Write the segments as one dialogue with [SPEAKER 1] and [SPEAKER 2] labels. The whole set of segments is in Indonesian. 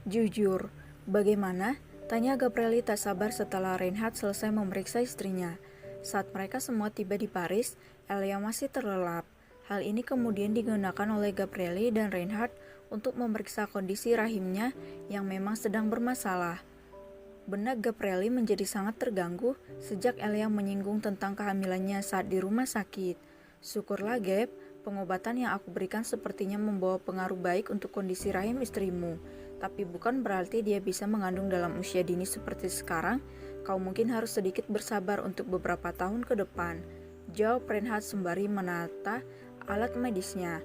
[SPEAKER 1] Jujur, bagaimana? Tanya Gabrieli tak sabar setelah Reinhard selesai memeriksa istrinya. Saat mereka semua tiba di Paris, Elia masih terlelap. Hal ini kemudian digunakan oleh Gabrieli dan Reinhard untuk memeriksa kondisi rahimnya yang memang sedang bermasalah. Benak Gabrieli menjadi sangat terganggu sejak Elia menyinggung tentang kehamilannya saat di rumah sakit. Syukurlah Gab, pengobatan yang aku berikan sepertinya membawa pengaruh baik untuk kondisi rahim istrimu. Tapi bukan berarti dia bisa mengandung dalam usia dini seperti sekarang. Kau mungkin harus sedikit bersabar untuk beberapa tahun ke depan. Jawab Reinhard sembari menata alat medisnya.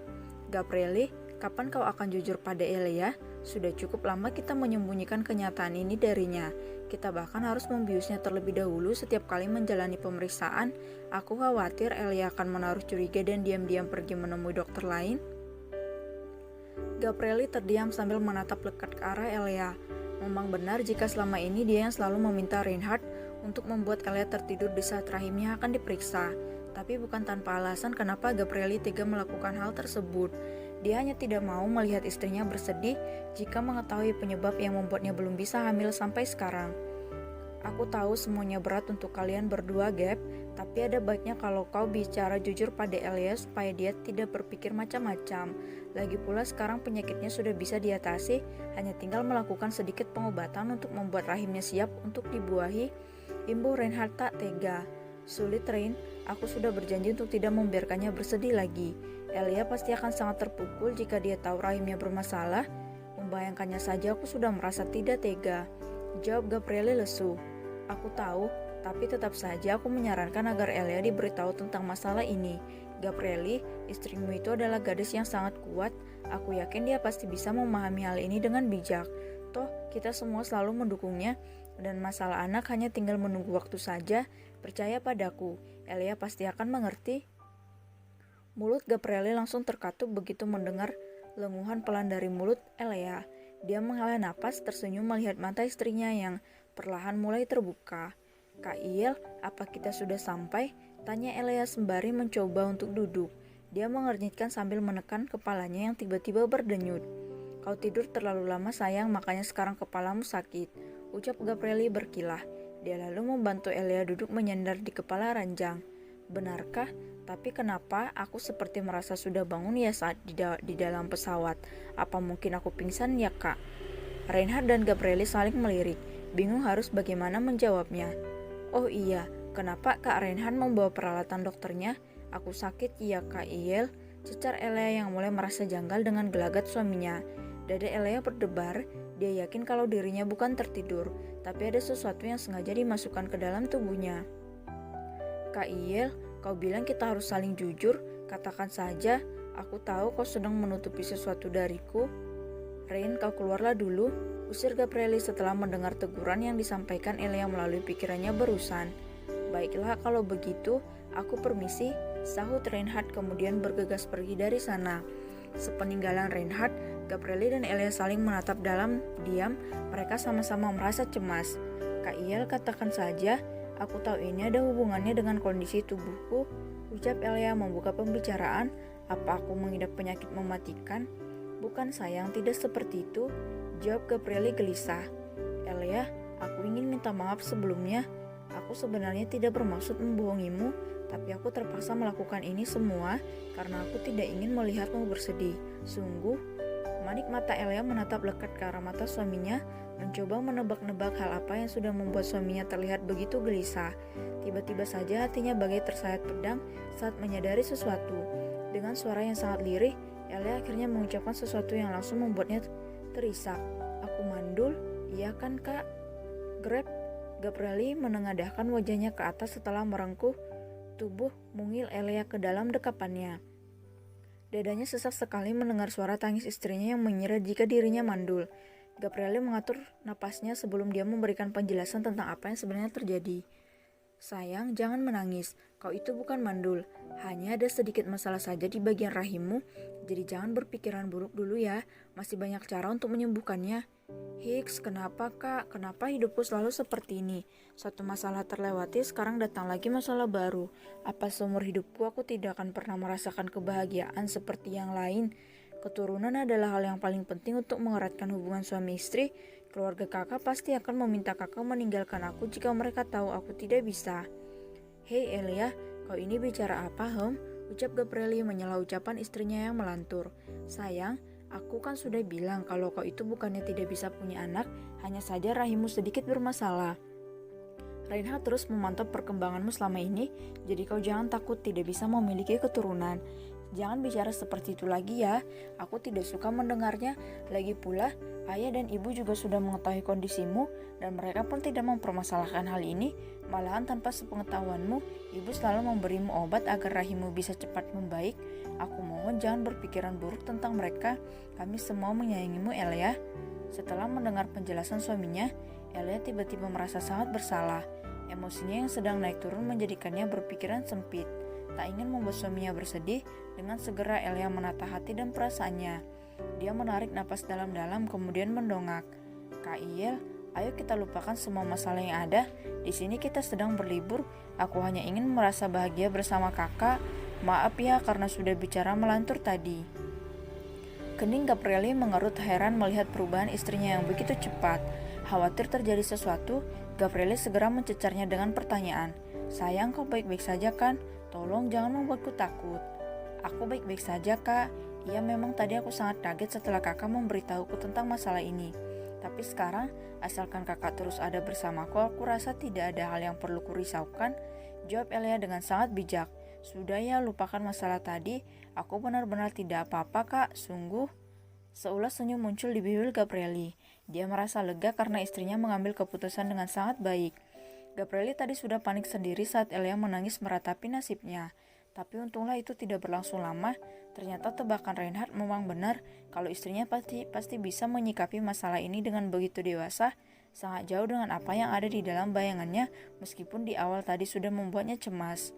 [SPEAKER 1] Gabrieli, kapan kau akan jujur pada Elia? Sudah cukup lama kita menyembunyikan kenyataan ini darinya. Kita bahkan harus membiusnya terlebih dahulu setiap kali menjalani pemeriksaan. Aku khawatir Elia akan menaruh curiga dan diam-diam pergi menemui dokter lain. Gabrieli terdiam sambil menatap lekat ke arah Elia. Memang benar jika selama ini dia yang selalu meminta Reinhard untuk membuat Elia tertidur di saat rahimnya akan diperiksa. Tapi bukan tanpa alasan kenapa Gabrieli tega melakukan hal tersebut. Dia hanya tidak mau melihat istrinya bersedih jika mengetahui penyebab yang membuatnya belum bisa hamil sampai sekarang. Aku tahu semuanya berat untuk kalian berdua, Gab, tapi ada baiknya kalau kau bicara jujur pada Elia supaya dia tidak berpikir macam-macam. Lagi pula sekarang penyakitnya sudah bisa diatasi, hanya tinggal melakukan sedikit pengobatan untuk membuat rahimnya siap untuk dibuahi. Imbuh Reinhard tak tega. Sulit, Rein, aku sudah berjanji untuk tidak membiarkannya bersedih lagi. Elia pasti akan sangat terpukul jika dia tahu rahimnya bermasalah. Membayangkannya saja aku sudah merasa tidak tega. Jawab Gabrieli lesu. Aku tahu, tapi tetap saja aku menyarankan agar Elia diberitahu tentang masalah ini. Gabrieli, istrimu itu adalah gadis yang sangat kuat. Aku yakin dia pasti bisa memahami hal ini dengan bijak. Toh, kita semua selalu mendukungnya, dan masalah anak hanya tinggal menunggu waktu saja. Percaya padaku, Elia pasti akan mengerti. Mulut Gabrieli langsung terkatup begitu mendengar lenguhan pelan dari mulut Elia. Dia menghela napas tersenyum melihat mata istrinya yang perlahan mulai terbuka. Kak Il, apa kita sudah sampai? Tanya Elia sembari mencoba untuk duduk. Dia mengernyitkan sambil menekan kepalanya yang tiba-tiba berdenyut. Kau tidur terlalu lama sayang, makanya sekarang kepalamu sakit. Ucap Gabrieli berkilah. Dia lalu membantu Elia duduk menyandar di kepala ranjang. Benarkah? Tapi kenapa aku seperti merasa sudah bangun ya saat di dalam pesawat? Apa mungkin aku pingsan ya kak? Reinhard dan Gabrieli saling melirik, bingung harus bagaimana menjawabnya. Oh iya, kenapa Kak Reinhard membawa peralatan dokternya? Aku sakit ya Kak Iel, cecar Elia yang mulai merasa janggal dengan gelagat suaminya. Dada Elia berdebar, dia yakin kalau dirinya bukan tertidur, tapi ada sesuatu yang sengaja dimasukkan ke dalam tubuhnya. Kak Iel, kau bilang kita harus saling jujur, katakan saja, aku tahu kau sedang menutupi sesuatu dariku. Rein, kau keluarlah dulu, usir Gabrieli setelah mendengar teguran yang disampaikan Elia melalui pikirannya barusan. Baiklah kalau begitu, aku permisi, sahut Reinhard kemudian bergegas pergi dari sana. Sepeninggalan Reinhard, Gabrieli dan Elia saling menatap dalam diam, mereka sama-sama merasa cemas. Kak Iel, katakan saja, aku tahu ini ada hubungannya dengan kondisi tubuhku, ucap Elia membuka pembicaraan. Apa aku mengidap penyakit mematikan? Bukan sayang, tidak seperti itu, jawab Gabrieli gelisah. Elia, aku ingin minta maaf sebelumnya. Aku sebenarnya tidak bermaksud membohongimu, tapi aku terpaksa melakukan ini semua karena aku tidak ingin melihatmu bersedih. Sungguh, manik mata Elia menatap lekat ke arah mata suaminya, mencoba menebak-nebak hal apa yang sudah membuat suaminya terlihat begitu gelisah. Tiba-tiba saja hatinya bagai tersayat pedang saat menyadari sesuatu. Dengan suara yang sangat lirih, Elia akhirnya mengucapkan sesuatu yang langsung membuatnya terisak. Aku mandul, iya kan kak? Grab. Gabrieli menengadahkan wajahnya ke atas setelah merengkuh tubuh mungil Elia ke dalam dekapannya. Dadanya sesak sekali mendengar suara tangis istrinya yang mengira jika dirinya mandul. Gabrieli mengatur napasnya sebelum dia memberikan penjelasan tentang apa yang sebenarnya terjadi. Sayang, jangan menangis. Kau itu bukan mandul. Hanya ada sedikit masalah saja di bagian rahimmu. Jadi jangan berpikiran buruk dulu ya. Masih banyak cara untuk menyembuhkannya. Hicks, kenapa kak? Kenapa hidupku selalu seperti ini? Satu masalah terlewati, sekarang datang lagi masalah baru. Apa seumur hidupku aku tidak akan pernah merasakan kebahagiaan seperti yang lain? Keturunan adalah hal yang paling penting untuk mengeratkan hubungan suami istri. Keluarga kakak pasti akan meminta kakak meninggalkan aku jika mereka tahu aku tidak bisa. Hei Elia, kau ini bicara apa, Ucap Gabrieli menyela ucapan istrinya yang melantur. Sayang, aku kan sudah bilang kalau kau itu bukannya tidak bisa punya anak, hanya saja rahimmu sedikit bermasalah. Reinhard terus memantau perkembanganmu selama ini, jadi kau jangan takut tidak bisa memiliki keturunan. Jangan bicara seperti itu lagi ya, aku tidak suka mendengarnya. Lagi pula, ayah dan ibu juga sudah mengetahui kondisimu dan mereka pun tidak mempermasalahkan hal ini. Malahan tanpa sepengetahuanmu, ibu selalu memberimu obat agar rahimmu bisa cepat membaik. Aku mohon jangan berpikiran buruk tentang mereka, kami semua menyayangimu Elia. Setelah mendengar penjelasan suaminya, Elia tiba-tiba merasa sangat bersalah. Emosinya yang sedang naik turun menjadikannya berpikiran sempit. Tak ingin membuat suaminya bersedih, dengan segera Elia menata hati dan perasaannya. Dia menarik napas dalam-dalam kemudian mendongak. Kak Iel, ayo kita lupakan semua masalah yang ada. Di sini kita sedang berlibur. Aku hanya ingin merasa bahagia bersama kakak. Maaf ya karena sudah bicara melantur tadi. Kening Gabrieli mengerut heran melihat perubahan istrinya yang begitu cepat. Khawatir terjadi sesuatu, Gabrieli segera mencecarnya dengan pertanyaan. Sayang, kau baik-baik saja kan? Tolong jangan membuatku takut. Aku baik-baik saja kak. Iya memang tadi aku sangat kaget setelah kakak memberitahuku tentang masalah ini. Tapi sekarang, asalkan kakak terus ada bersamaku, aku rasa tidak ada hal yang perlu kurisaukan. Jawab Elia dengan sangat bijak. Sudah ya, lupakan masalah tadi. Aku benar-benar tidak apa-apa kak, sungguh. Seulas senyum muncul di bibir Gabrieli. Dia merasa lega karena istrinya mengambil keputusan dengan sangat baik. Gabrieli tadi sudah panik sendiri saat Elia menangis meratapi nasibnya. Tapi untunglah itu tidak berlangsung lama. Ternyata tebakan Reinhard memang benar kalau istrinya pasti bisa menyikapi masalah ini dengan begitu dewasa, sangat jauh dengan apa yang ada di dalam bayangannya meskipun di awal tadi sudah membuatnya cemas.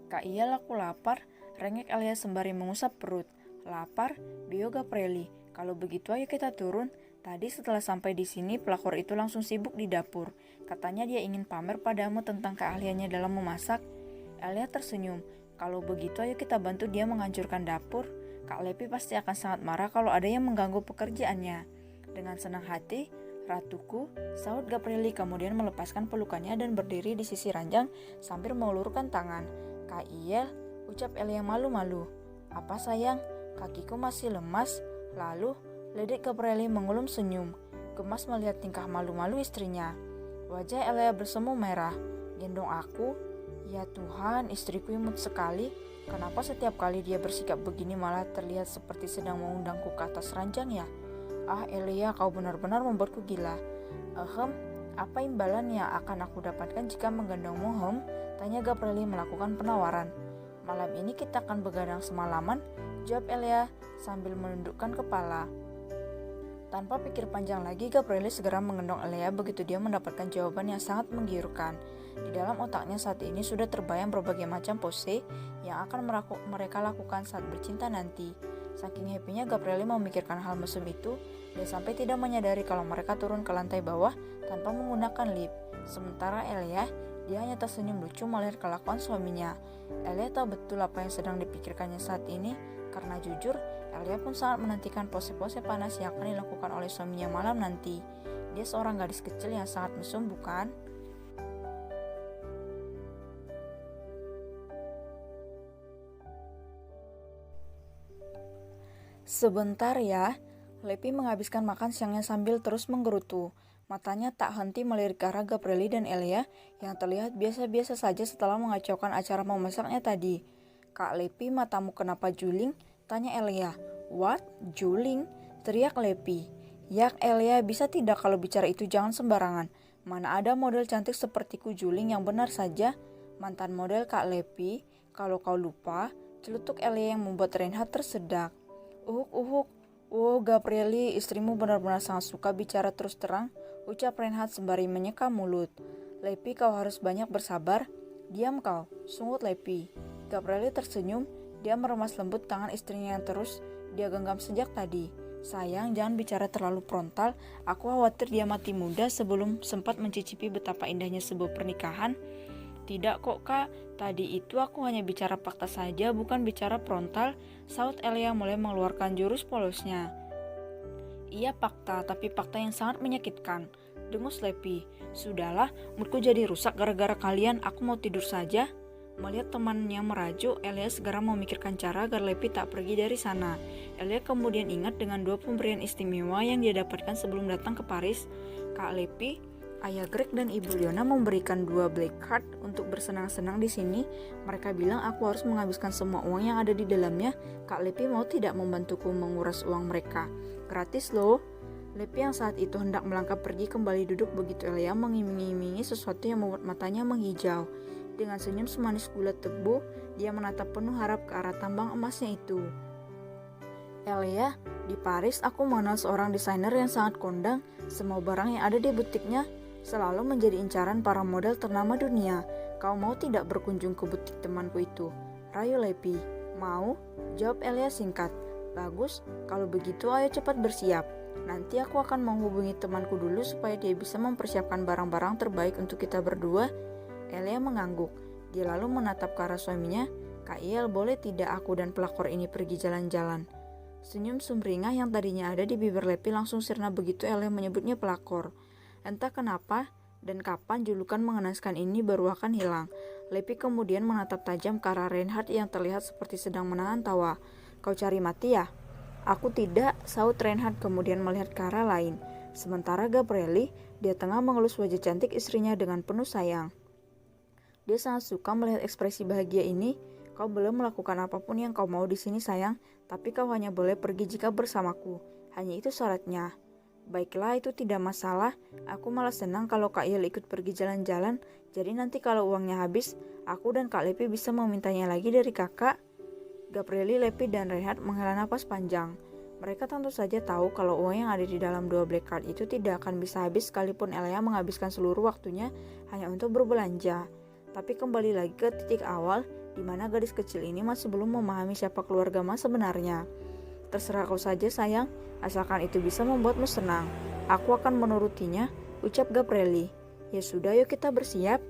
[SPEAKER 1] Kak Iel, aku lapar, rengek Elia sembari mengusap perut. Lapar? Bio Gabrieli. Kalau begitu ayo kita turun. Tadi setelah sampai di sini, pelakor itu langsung sibuk di dapur. Katanya dia ingin pamer padamu tentang keahliannya dalam memasak. Elia tersenyum. Kalau begitu ayo kita bantu dia menghancurkan dapur. Kak Lepi pasti akan sangat marah kalau ada yang mengganggu pekerjaannya. Dengan senang hati, Ratuku, sahut Gabrieli kemudian melepaskan pelukannya dan berdiri di sisi ranjang sambil mengulurkan tangan. Kak Iel, ucap Elia malu-malu. Apa sayang, kakiku masih lemas. Lalu, Ledek Gabrieli mengulum senyum, gemas melihat tingkah malu-malu istrinya. Wajah Elia bersemu merah. Gendong aku? Ya Tuhan, istriku imut sekali. Kenapa setiap kali dia bersikap begini malah terlihat seperti sedang mengundangku ke atas ranjang ya? Ah Elia, kau benar-benar membuatku gila. Apa imbalan yang akan aku dapatkan jika menggendongmu, Tanya Gabrieli melakukan penawaran. Malam ini kita akan begadang semalaman, jawab Elia sambil menundukkan kepala. Tanpa pikir panjang lagi, Gabrieli segera menggendong Elia begitu dia mendapatkan jawaban yang sangat menggiurkan. Di dalam otaknya saat ini sudah terbayang berbagai macam pose yang akan mereka lakukan saat bercinta nanti. Saking happy-nya Gabrieli memikirkan hal mesum itu, dia sampai tidak menyadari kalau mereka turun ke lantai bawah tanpa menggunakan lift. Sementara Elia, dia hanya tersenyum lucu melihat kelakuan suaminya. Elia tahu betul apa yang sedang dipikirkannya saat ini, karena jujur, Elia pun sangat menantikan pose-pose panas yang akan dilakukan oleh suaminya malam nanti. Dia seorang gadis kecil yang sangat mesum, bukan? Sebentar ya, Lepi menghabiskan makan siangnya sambil terus menggerutu. Matanya tak henti melirik ke arah Gabrieli dan Elia yang terlihat biasa-biasa saja setelah mengacaukan acara memasaknya tadi. Kak Lepi, matamu kenapa juling? Tanya Elia. What? Juling? Teriak Lepi. Yak Elia, bisa tidak kalau bicara itu jangan sembarangan. Mana ada model cantik sepertiku juling yang benar saja? Mantan model Kak Lepi, kalau kau lupa, celutuk Elia yang membuat Reinhard tersedak. Uhuk. Oh Gabrieli, istrimu benar-benar sangat suka bicara terus terang, ucap Reinhard sembari menyeka mulut. Lepi, kau harus banyak bersabar. Diam kau, sungut Lepi. Gabrieli tersenyum, dia meremas lembut tangan istrinya yang terus dia genggam sejak tadi. Sayang, jangan bicara terlalu frontal, aku khawatir dia mati muda sebelum sempat mencicipi betapa indahnya sebuah pernikahan. Tidak kok kak, tadi itu aku hanya bicara fakta saja, bukan bicara frontal, saut Elia mulai mengeluarkan jurus polosnya. Iya fakta, tapi fakta yang sangat menyakitkan, dengus Lepi. Sudahlah, moodku jadi rusak gara-gara kalian, aku mau tidur saja. Melihat temannya merajuk, Elia segera memikirkan cara agar Lepi tak pergi dari sana. Elia kemudian ingat dengan 2 pemberian istimewa yang dia dapatkan sebelum datang ke Paris. Kak Lepi, Ayah Greg dan Ibu Leona memberikan 2 black card untuk bersenang-senang di sini. Mereka bilang aku harus menghabiskan semua uang yang ada di dalamnya. Kak Lepi mau tidak membantuku menguras uang mereka? Gratis loh. Lepi yang saat itu hendak melangkah pergi kembali duduk begitu Elia mengiming-imingi sesuatu yang membuat matanya menghijau. Dengan senyum semanis gula tebu, dia menatap penuh harap ke arah tambang emasnya itu. Elia, di Paris aku mengenal seorang desainer yang sangat kondang. Semua barang yang ada di butiknya selalu menjadi incaran para model ternama dunia. Kau mau tidak berkunjung ke butik temanku itu? Rayu Lepi. Mau? Jawab Elia singkat. Bagus, kalau begitu ayo cepat bersiap. Nanti aku akan menghubungi temanku dulu supaya dia bisa mempersiapkan barang-barang terbaik untuk kita berdua. Elia mengangguk. Dia lalu menatap ke arah suaminya. Kak Iel, boleh tidak aku dan pelakor ini pergi jalan-jalan? Senyum sumringah yang tadinya ada di bibir Lepi langsung sirna begitu Elia menyebutnya pelakor. Entah kenapa dan kapan julukan mengenaskan ini baru akan hilang. Lepi kemudian menatap tajam ke arah Reinhard yang terlihat seperti sedang menahan tawa. Kau cari mati ya? Aku tidak, saut Reinhard kemudian melihat ke arah lain. Sementara Gabrieli, dia tengah mengelus wajah cantik istrinya dengan penuh sayang. Dia sangat suka melihat ekspresi bahagia ini. Kau belum melakukan apapun yang kau mau di sini sayang, tapi kau hanya boleh pergi jika bersamaku. Hanya itu syaratnya. Baiklah, itu tidak masalah. Aku malah senang kalau Kak Yel ikut pergi jalan-jalan. Jadi nanti kalau uangnya habis, aku dan Kak Lepi bisa memintanya lagi dari kakak. Gabrieli, Lepi, dan Reinhard menghela napas panjang. Mereka tentu saja tahu kalau uang yang ada di dalam 2 black card itu tidak akan bisa habis sekalipun Elia menghabiskan seluruh waktunya hanya untuk berbelanja. Tapi kembali lagi ke titik awal, di mana gadis kecil ini masih belum memahami siapa keluarga Mas sebenarnya. Terserah kau saja sayang, asalkan itu bisa membuatmu senang. Aku akan menurutinya, ucap Gabrieli. Ya sudah, yuk kita bersiap.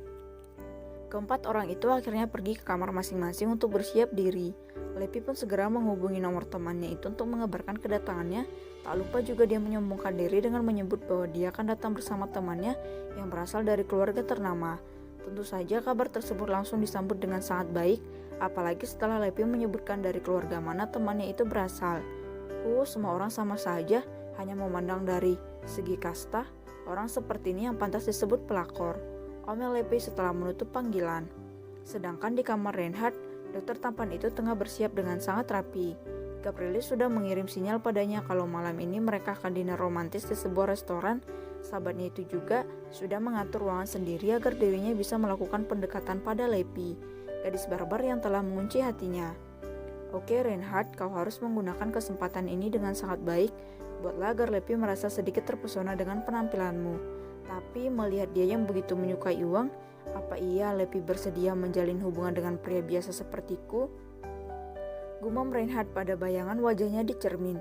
[SPEAKER 1] Keempat orang itu akhirnya pergi ke kamar masing-masing untuk bersiap diri. Lepi pun segera menghubungi nomor temannya itu untuk mengabarkan kedatangannya. Tak lupa juga dia menyombongkan diri dengan menyebut bahwa dia akan datang bersama temannya yang berasal dari keluarga ternama. Tentu saja kabar tersebut langsung disambut dengan sangat baik, apalagi setelah Lepi menyebutkan dari keluarga mana temannya itu berasal. Semua orang sama saja, hanya memandang dari segi kasta, orang seperti ini yang pantas disebut pelakor. Omel Lepi setelah menutup panggilan. Sedangkan di kamar Reinhard, dokter tampan itu tengah bersiap dengan sangat rapi. Gabrieli sudah mengirim sinyal padanya kalau malam ini mereka akan dinner romantis di sebuah restoran. Sahabatnya itu juga sudah mengatur ruangan sendiri agar dirinya bisa melakukan pendekatan pada Lepi, gadis barbar yang telah mengunci hatinya. Oke Reinhard, kau harus menggunakan kesempatan ini dengan sangat baik. Buatlah agar Lepi merasa sedikit terpesona dengan penampilanmu. Tapi melihat dia yang begitu menyukai uang, apa iya Lepi bersedia menjalin hubungan dengan pria biasa sepertiku? Gumam Reinhard pada bayangan wajahnya di cermin.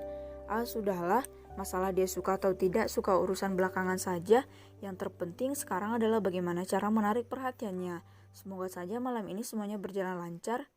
[SPEAKER 1] Sudahlah, masalah dia suka atau tidak suka urusan belakangan saja. Yang terpenting sekarang adalah bagaimana cara menarik perhatiannya. Semoga saja malam ini semuanya berjalan lancar.